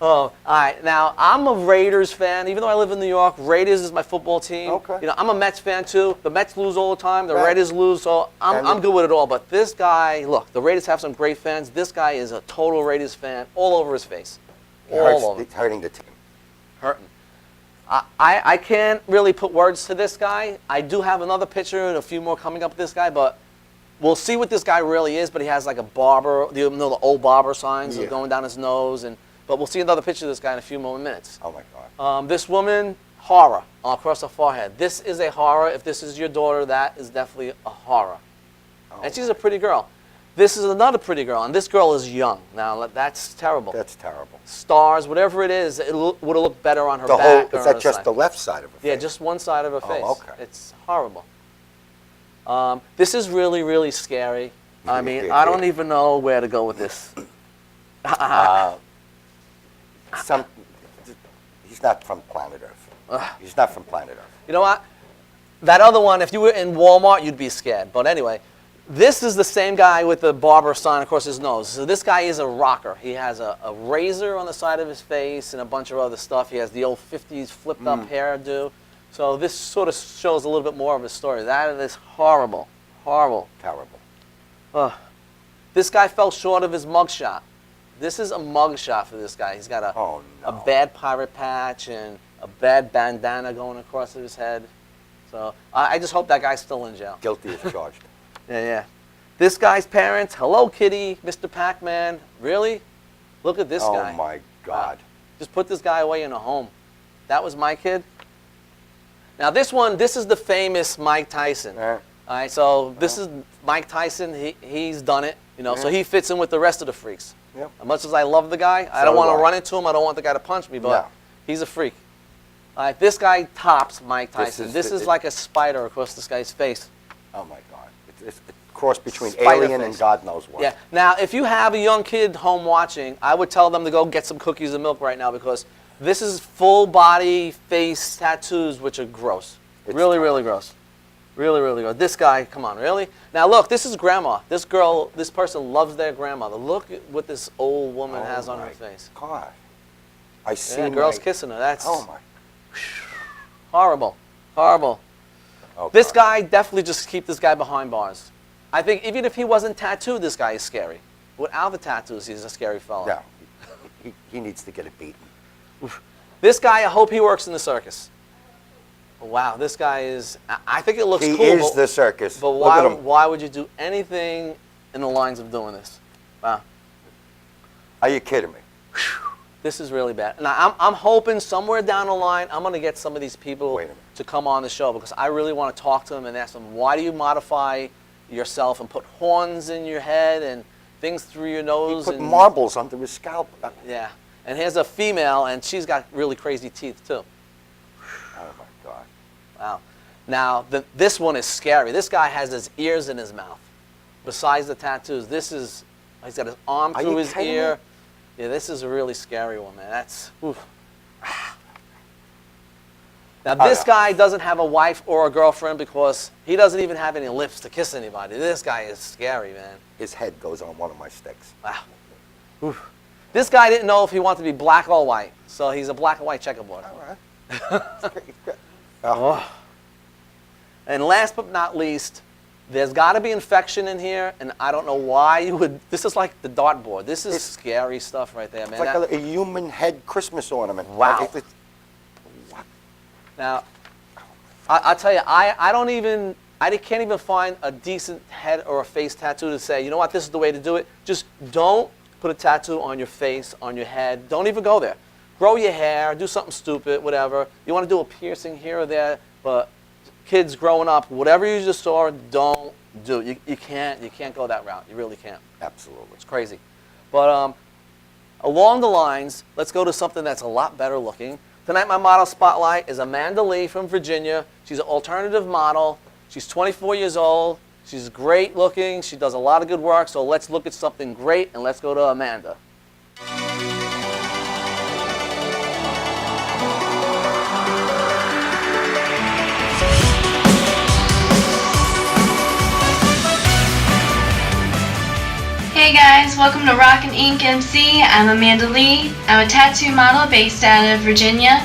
[SPEAKER 1] all right. Now, I'm a Raiders fan. Even though I live in New York, Raiders is my football team.
[SPEAKER 2] Okay.
[SPEAKER 1] I'm a Mets fan, too. The Mets lose all the time. The Raiders lose, so I'm good with it all. But this guy, look, the Raiders have some great fans. This guy is a total Raiders fan all over his face. All over.
[SPEAKER 2] He's hurting the team.
[SPEAKER 1] Hurting. I can't really put words to this guy. I do have another picture and a few more coming up with this guy, but we'll see what this guy really is. But he has like a barber, the old barber signs going down his nose, but we'll see another picture of this guy in a few more minutes.
[SPEAKER 2] Oh my God.
[SPEAKER 1] This woman, horror across her forehead. This is a horror. If this is your daughter, that is definitely a horror. Oh. And she's a pretty girl. This is another pretty girl, and this girl is young. Now, that's terrible.
[SPEAKER 2] That's terrible.
[SPEAKER 1] Stars, whatever it is, it would have looked better on her back.
[SPEAKER 2] Is that just the left side of her face?
[SPEAKER 1] Yeah, just one side of her face.
[SPEAKER 2] Oh, okay.
[SPEAKER 1] It's horrible. This is really, really scary. I mean, I don't even know where to go with this.
[SPEAKER 2] He's not from planet Earth. He's not from planet Earth.
[SPEAKER 1] You know what? That other one, if you were in Walmart, you'd be scared. But anyway, this is the same guy with the barber sign across his nose. So this guy is a rocker. He has a razor on the side of his face and a bunch of other stuff. He has the old 50s flipped up hairdo. So this sort of shows a little bit more of his story. That is horrible. Horrible.
[SPEAKER 2] Terrible.
[SPEAKER 1] This guy fell short of his mugshot. This is a mugshot for this guy. He's got a bad pirate patch and a bad bandana going across his head. So I just hope that guy's still in jail.
[SPEAKER 2] Guilty as charged.
[SPEAKER 1] Yeah. This guy's parents, Hello Kitty, Mr. Pac-Man. Really? Look at this guy.
[SPEAKER 2] Oh my God.
[SPEAKER 1] Just put this guy away in a home. That was my kid. Now this one, this is the famous Mike Tyson.
[SPEAKER 2] Yeah.
[SPEAKER 1] All right, so this is Mike Tyson. He's done it, you know, so he fits in with the rest of the freaks.
[SPEAKER 2] Yep.
[SPEAKER 1] As much as I love the guy, I don't want to run into him. I don't want the guy to punch me, but he's a freak. All right, this guy tops Mike Tyson. This is like a spider across this guy's face.
[SPEAKER 2] Oh my God! It's a cross between
[SPEAKER 1] Spider
[SPEAKER 2] Alien
[SPEAKER 1] face.
[SPEAKER 2] and God knows what.
[SPEAKER 1] Yeah. Now, if you have a young kid home watching, I would tell them to go get some cookies and milk right now because this is full body face tattoos, which are gross.
[SPEAKER 2] It's
[SPEAKER 1] really, really gross. Really, really gross. This guy, come on, really? Now look, this is grandma. This girl, this person loves their grandmother. Look at what this old woman has on her face.
[SPEAKER 2] God, I see.
[SPEAKER 1] Yeah, girl's kissing her. That's
[SPEAKER 2] Oh my.
[SPEAKER 1] horrible, horrible.
[SPEAKER 2] Oh,
[SPEAKER 1] This
[SPEAKER 2] God.
[SPEAKER 1] guy, definitely just keep this guy behind bars. I think even if he wasn't tattooed, this guy is scary. Without the tattoos, he's a scary fellow.
[SPEAKER 2] No, he needs to get it beaten.
[SPEAKER 1] This guy, I hope he works in the circus. Wow, this guy is, I think it looks
[SPEAKER 2] He
[SPEAKER 1] cool.
[SPEAKER 2] is the circus.
[SPEAKER 1] But
[SPEAKER 2] Look at him.
[SPEAKER 1] why would you do anything in the lines of doing this? Wow.
[SPEAKER 2] Are you kidding me?
[SPEAKER 1] This is really bad. Now, I'm hoping somewhere down the line, I'm going to get some of these people
[SPEAKER 2] Wait a minute.
[SPEAKER 1] to come on the show because I really want to talk to them and ask them, why do you modify yourself and put horns in your head and things through your
[SPEAKER 2] He
[SPEAKER 1] nose?
[SPEAKER 2] put
[SPEAKER 1] and,
[SPEAKER 2] marbles under his scalp.
[SPEAKER 1] Yeah. And here's a female, and she's got really crazy teeth, too.
[SPEAKER 2] Oh my God.
[SPEAKER 1] Wow. Now, this one is scary. This guy has his ears in his mouth. Besides the tattoos, he's got his arm
[SPEAKER 2] Are
[SPEAKER 1] through
[SPEAKER 2] you
[SPEAKER 1] his
[SPEAKER 2] kidding
[SPEAKER 1] ear.
[SPEAKER 2] me?
[SPEAKER 1] Yeah, this is a really scary one, man. That's, oof. Now, this
[SPEAKER 2] yeah.
[SPEAKER 1] guy doesn't have a wife or a girlfriend because he doesn't even have any lips to kiss anybody. This guy is scary, man.
[SPEAKER 2] His head goes on one of my sticks.
[SPEAKER 1] Wow. Oof. This guy didn't know if he wanted to be black or white, so he's a black and white checkerboard.
[SPEAKER 2] All right.
[SPEAKER 1] Oh. And last but not least, there's got to be infection in here, and I don't know why you would. This is like the dartboard. This is scary stuff right there, man.
[SPEAKER 2] It's like a human head Christmas ornament.
[SPEAKER 1] Wow.
[SPEAKER 2] What?
[SPEAKER 1] Now, I'll tell you, I can't even find a decent head or a face tattoo to say, you know what, this is the way to do it. Just don't put a tattoo on your face, on your head. Don't even go there. Grow your hair, do something stupid, whatever. You want to do a piercing here or there, but kids growing up, whatever you just saw, don't do. You can't go that route. You really can't.
[SPEAKER 2] Absolutely.
[SPEAKER 1] It's crazy. But along the lines, let's go to something that's a lot better looking. Tonight, my model spotlight is Amanda Lee from Virginia. She's an alternative model. She's 24 years old. She's great looking. She does a lot of good work. So let's look at something great, and let's go to Amanda.
[SPEAKER 5] Hey guys, welcome to Rock and Ink MC. I'm Amanda Lee. I'm a tattoo model based out of Virginia.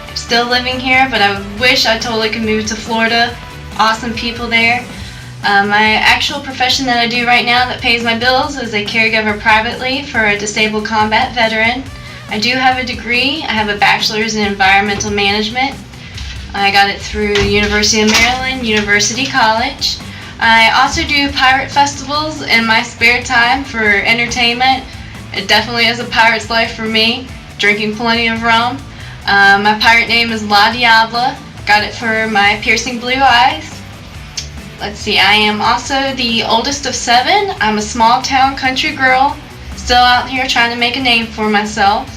[SPEAKER 5] I'm still living here, but I wish I totally could move to Florida. Awesome people there. My actual profession that I do right now that pays my bills is a caregiver privately for a disabled combat veteran. I do have a degree. I have a bachelor's in environmental management. I got it through University of Maryland, University College. I also do pirate festivals in my spare time for entertainment. It definitely is a pirate's life for me, drinking plenty of rum. My pirate name is La Diabla. Got it for my piercing blue eyes. Let's see, I am also the oldest of 7. I'm a small town country girl, still out here trying to make a name for myself.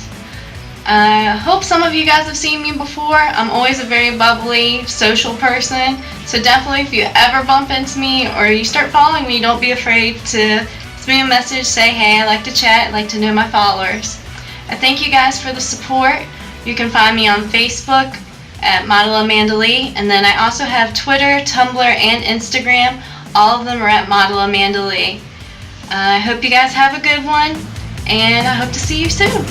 [SPEAKER 5] I hope some of you guys have seen me before. I'm always a very bubbly, social person. So definitely if you ever bump into me or you start following me, don't be afraid to send me a message, say, hey, I like to chat, I'd like to know my followers. I thank you guys for the support. You can find me on Facebook at Model Amanda Lee, and then I also have Twitter, Tumblr, and Instagram. All of them are at Model Amanda Lee. I hope you guys have a good one, and I hope to see you soon.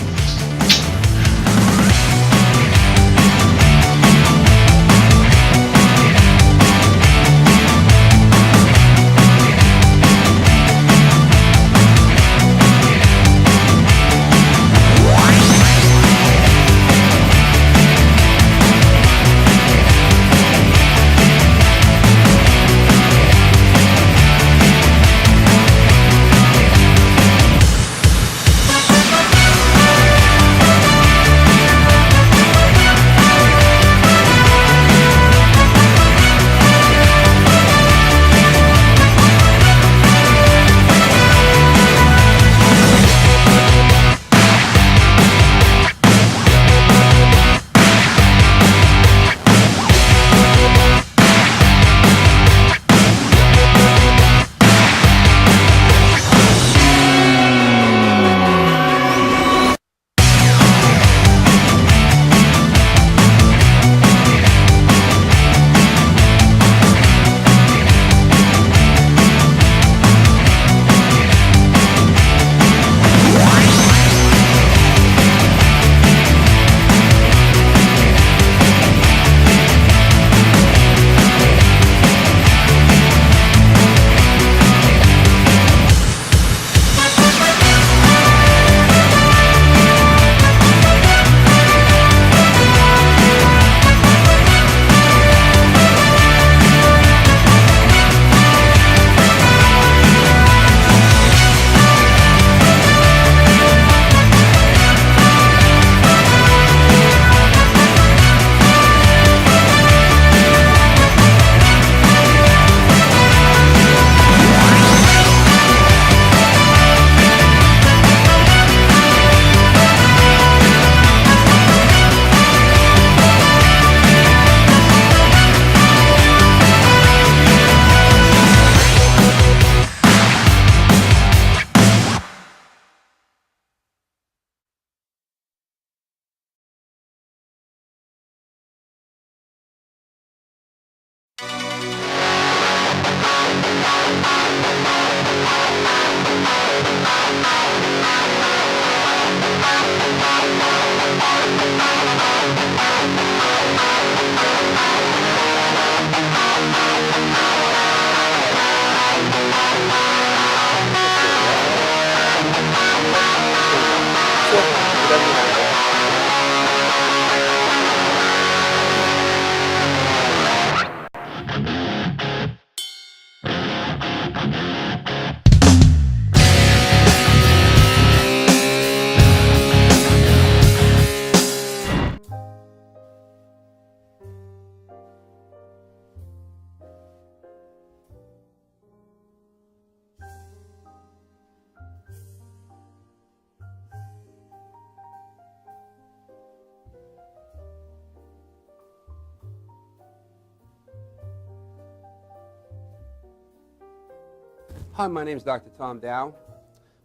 [SPEAKER 6] Hi, my name is Dr. Tom Dow.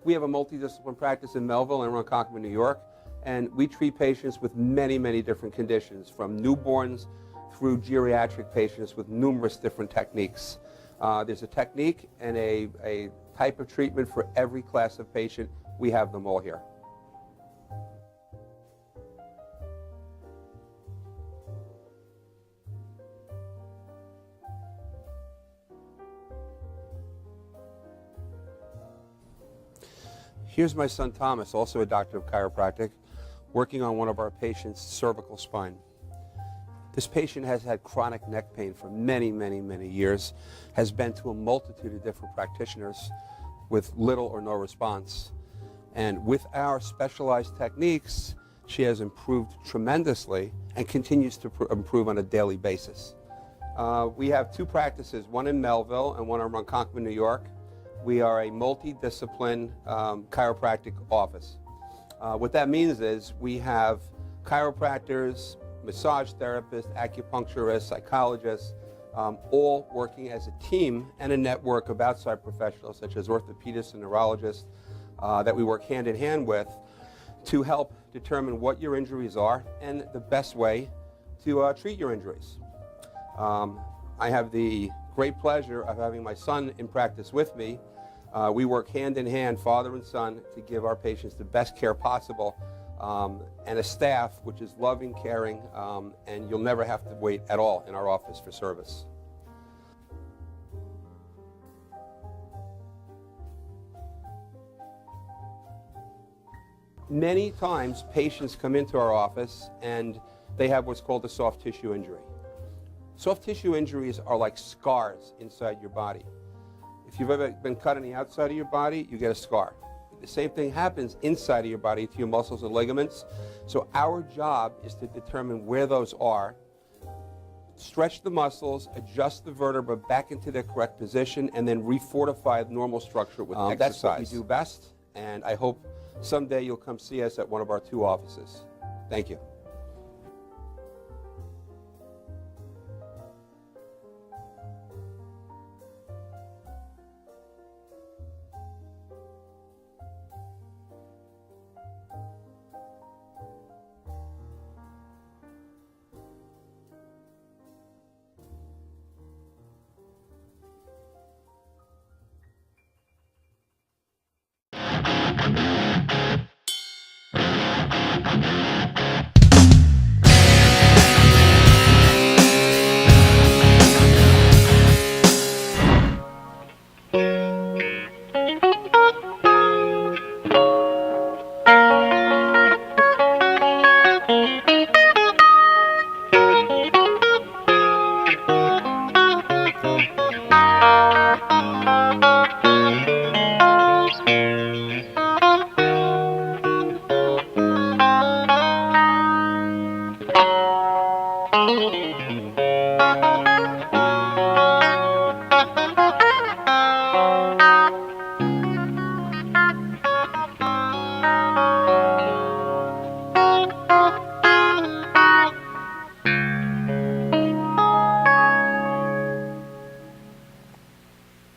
[SPEAKER 6] We have a multidisciplinary practice in Melville and Ronkonkoma, New York, and we treat patients with many, many different conditions, from newborns through geriatric patients with numerous different techniques. There's a technique and a type of treatment for every class of patient. We have them all here. Here's my son Thomas, also a doctor of chiropractic, working on one of our patients' cervical spine. This patient has had chronic neck pain for many, many, many years, has been to a multitude of different practitioners with little or no response. And with our specialized techniques, she has improved tremendously and continues to improve on a daily basis. We have two practices, one in Melville and one in Ronkonkoma, New York. We are a multidiscipline chiropractic office. What that means is we have chiropractors, massage therapists, acupuncturists, psychologists, all working as a team and a network of outside professionals such as orthopedists and neurologists that we work hand in hand with to help determine what your injuries are and the best way to treat your injuries. I have the great pleasure of having my son in practice with me. We work hand in hand, father and son, to give our patients the best care possible, and a staff which is loving, caring, and you'll never have to wait at all in our office for service. Many times patients come into our office and they have what's called a soft tissue injury. Soft tissue injuries are like scars inside your body. If you've ever been cut on the outside of your body, you get a scar. The same thing happens inside of your body to your muscles and ligaments. So our job is to determine where those are, stretch the muscles, adjust the vertebra back into their correct position, and then refortify the normal structure with exercise. That's what we do best, and I hope someday you'll come see us at one of our two offices. Thank you.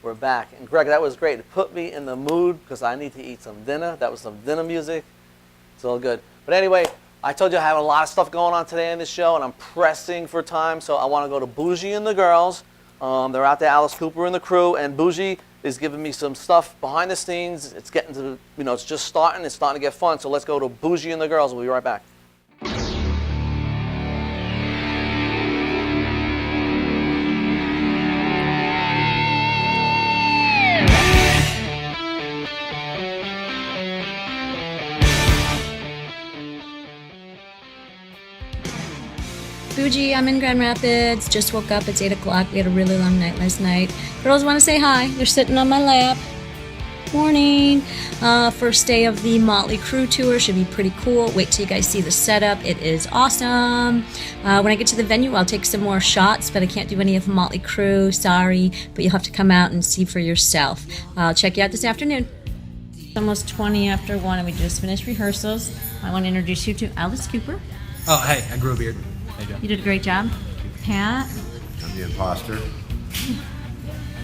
[SPEAKER 1] We're back. And Greg, that was great. It put me in the mood because I need to eat some dinner. That was some dinner music. It's all good. But anyway, I told you I have a lot of stuff going on today in this show, and I'm pressing for time, so I want to go to Bougie and the girls. They're out there, Alice Cooper and the crew, and Bougie is giving me some stuff behind the scenes. It's getting to, it's just starting. It's starting to get fun. So let's go to Bougie and the girls. We'll be right back.
[SPEAKER 7] Bougie, I'm in Grand Rapids. Just woke up. It's 8 o'clock. We had a really long night last night. Girls want to say hi. They're sitting on my lap. Morning. First day of the Motley Crue tour. Should be pretty cool. Wait till you guys see the setup. It is awesome. When I get to the venue, I'll take some more shots, but I can't do any of Motley Crue. Sorry, but you'll have to come out and see for yourself. I'll check you out this afternoon. It's almost 20 after 1, and we just finished rehearsals. I want to introduce you to Alice Cooper.
[SPEAKER 8] Oh, hey, I grew a beard. How you doing?
[SPEAKER 7] You did a great job. Pat.
[SPEAKER 9] I'm the imposter.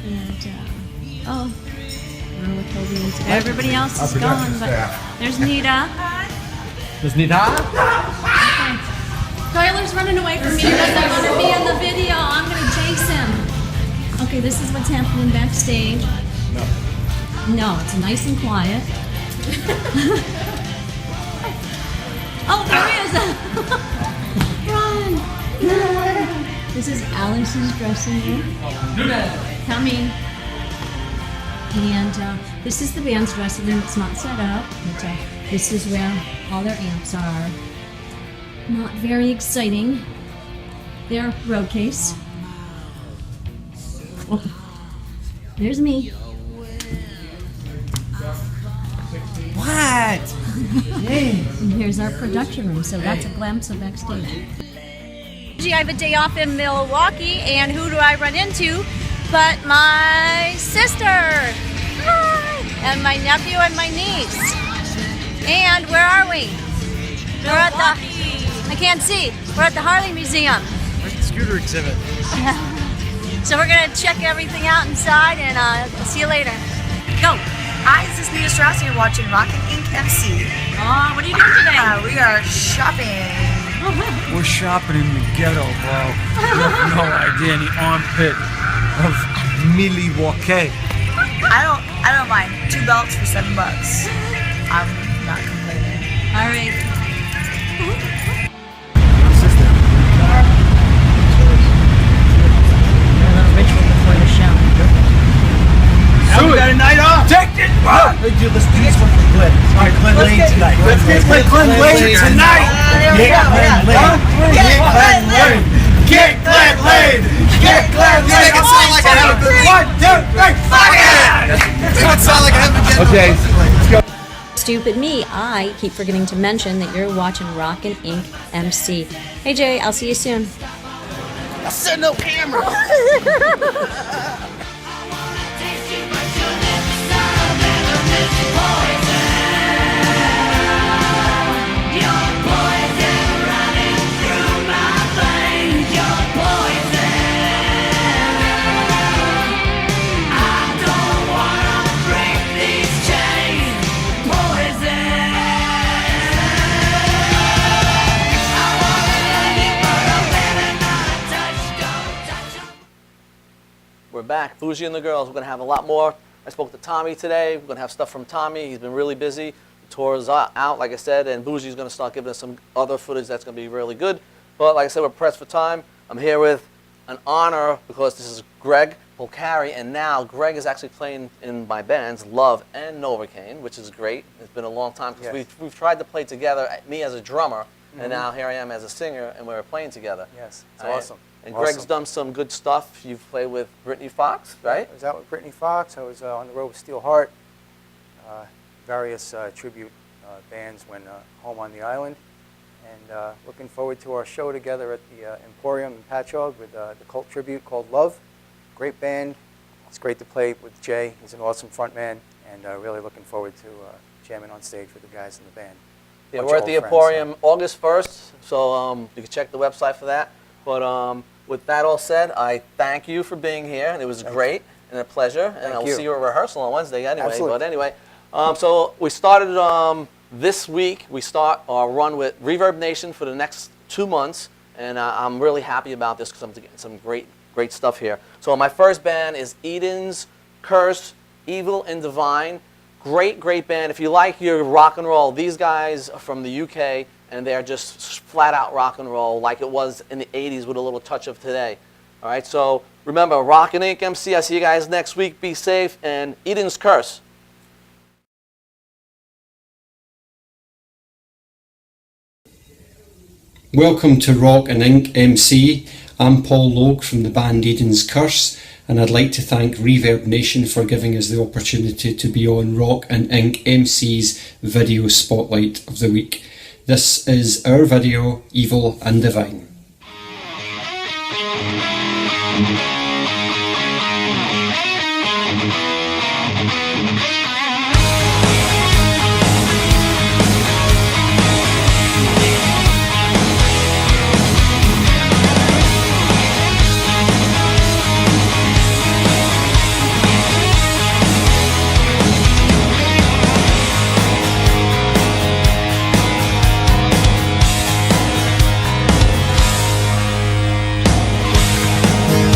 [SPEAKER 7] And, I don't know what Toby is. Everybody else is gone, but there's Nita.
[SPEAKER 8] There's Nita.
[SPEAKER 7] Okay. Tyler's running away from me. He doesn't want to be in the video. I'm going to chase him. Okay, this is what's happening backstage. No, it's nice and quiet. Oh, there he is. Run! This is Alice's dressing room. Coming. And this is the band's dressing room. It's not set up, but this is where all their amps are. Not very exciting. Their road case. Oh. There's me.
[SPEAKER 8] What?
[SPEAKER 7] And here's our production room, so that's a glimpse of backstage. I have a day off in Milwaukee, and who do I run into but my sister? Hi! And my nephew and my niece. And where are we? We're at the, I can't see, we're at the Harley Museum.
[SPEAKER 8] Where's the scooter exhibit?
[SPEAKER 7] So we're gonna check everything out inside, and see you later. Go!
[SPEAKER 10] Hi, this is Nita Strauss, and you're watching Rockin' Inc. MC.
[SPEAKER 7] Oh, what are you doing today?
[SPEAKER 10] We are shopping.
[SPEAKER 8] We're shopping in the ghetto, bro. You have no idea. In the armpit of Milwaukee.
[SPEAKER 10] I don't mind. 2 belts for $7. I'm not complaining.
[SPEAKER 7] All right. Ritual before the show.
[SPEAKER 8] Now we got a night off. Take it. Let's do this one for Glenn. All right, Glenn Lane tonight. Let's get Glenn Lane tonight.
[SPEAKER 10] Get Glenn Lane.
[SPEAKER 8] Get Glenn Lane. Get Glenn Lane. Get Glenn Lane.
[SPEAKER 9] Make it sound like I have a good
[SPEAKER 8] 1, 2, 3. Fuck it.
[SPEAKER 9] Make it sound like I have a good
[SPEAKER 6] Okay, let's go.
[SPEAKER 7] Stupid me, I keep forgetting to mention that you're watching Rockin' Inc. MC. Hey Jay, I'll see you soon.
[SPEAKER 9] I said no camera.
[SPEAKER 1] We're back. Bougie and the girls. We're going to have a lot more. I spoke to Tommy today. We're going to have stuff from Tommy. He's been really busy. The tour is out, like I said, and Bougie's going to start giving us some other footage that's going to be really good. But like I said, we're pressed for time. I'm here with an honor because this is Greg Polcari, and now Greg is actually playing in my bands, Love and Novocaine, which is great. It's been a long time because we've tried to play together, me as a drummer, and now here I am as a singer, and we're playing together.
[SPEAKER 11] Yes, it's awesome.
[SPEAKER 1] And Greg's done some good stuff. You've played with Brittany Fox, right?
[SPEAKER 11] I was out with Brittany Fox. I was on the road with Steel Heart, various tribute bands when home on the island. And looking forward to our show together at the Emporium in Patchogue with the cult tribute called Love. Great band. It's great to play with Jay. He's an awesome front man, and really looking forward to jamming on stage with the guys in the band.
[SPEAKER 1] Yeah, we're at the Emporium August 1st, so you can check the website for that. But with that all said, I thank you for being here, and it was great and a pleasure. And I'll see you at rehearsal on Wednesday anyway.
[SPEAKER 11] Absolutely.
[SPEAKER 1] But anyway, so we started this week. We start our run with Reverb Nation for the next 2 months, and I'm really happy about this because I'm getting some great Great stuff here. So my first band is Eden's Curse, Evil and Divine. Great, great band. If you like your rock and roll, these guys are from the UK, and they're just flat out rock and roll like it was in the 80s with a little touch of today. All right, so remember, Rockin' Inc. MC. I see you guys next week. Be safe, and Eden's Curse.
[SPEAKER 12] Welcome to Rock and Ink MC. I'm Paul Logue from the band Eden's Curse, and I'd like to thank Reverb Nation for giving us the opportunity to be on Rock and Ink MC's video spotlight of the week. This is our video, Evil and Divine.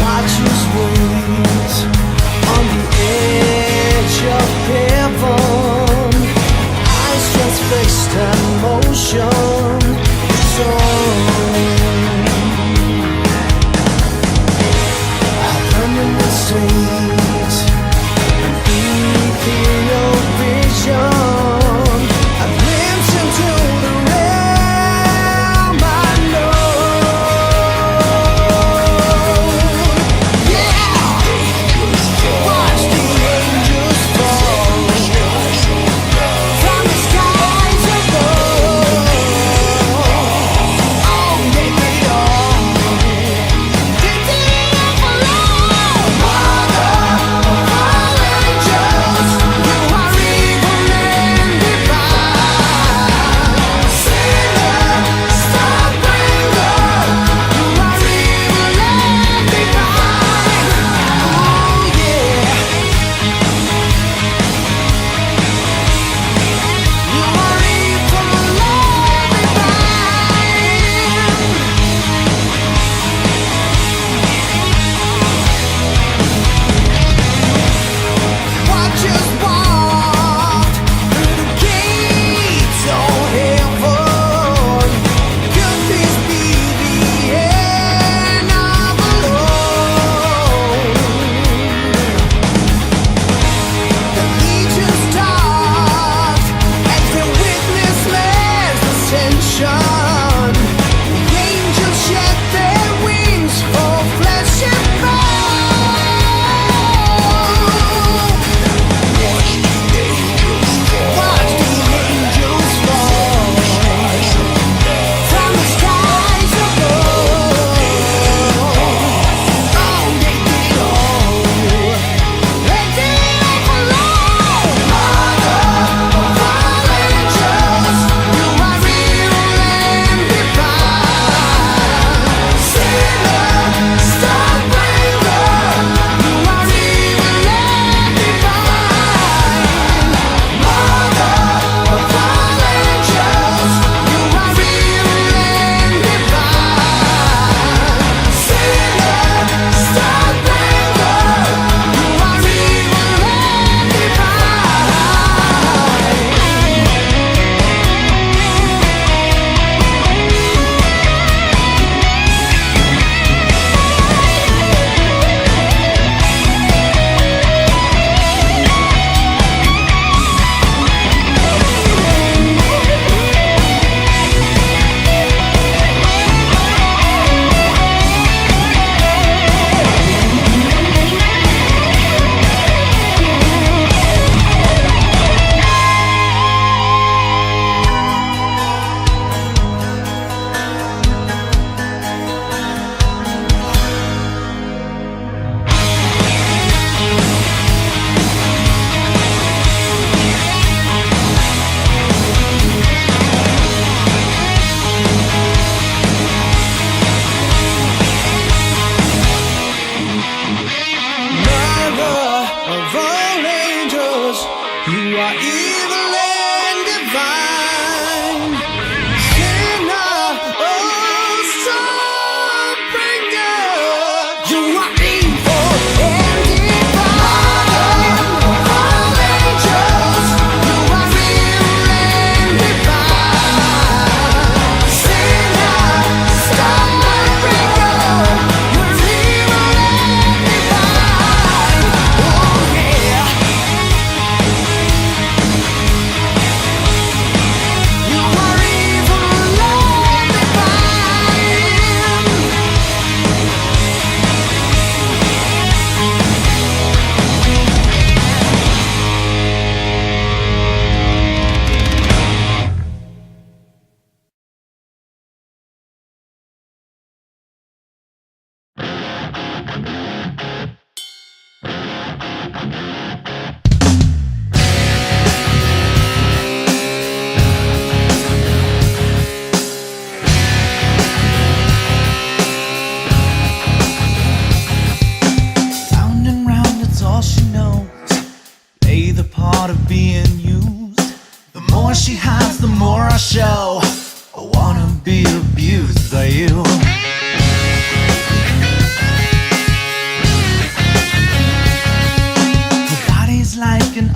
[SPEAKER 13] Watch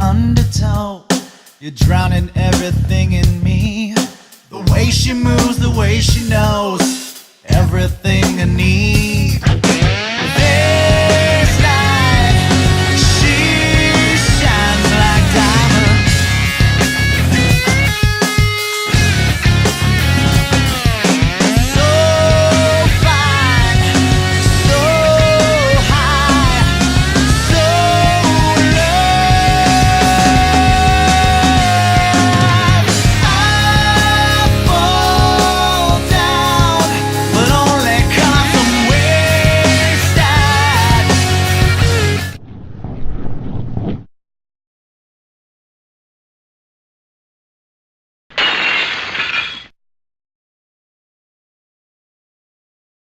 [SPEAKER 8] undertow. You're drowning everything in me. The way she moves, the way she knows everything I need.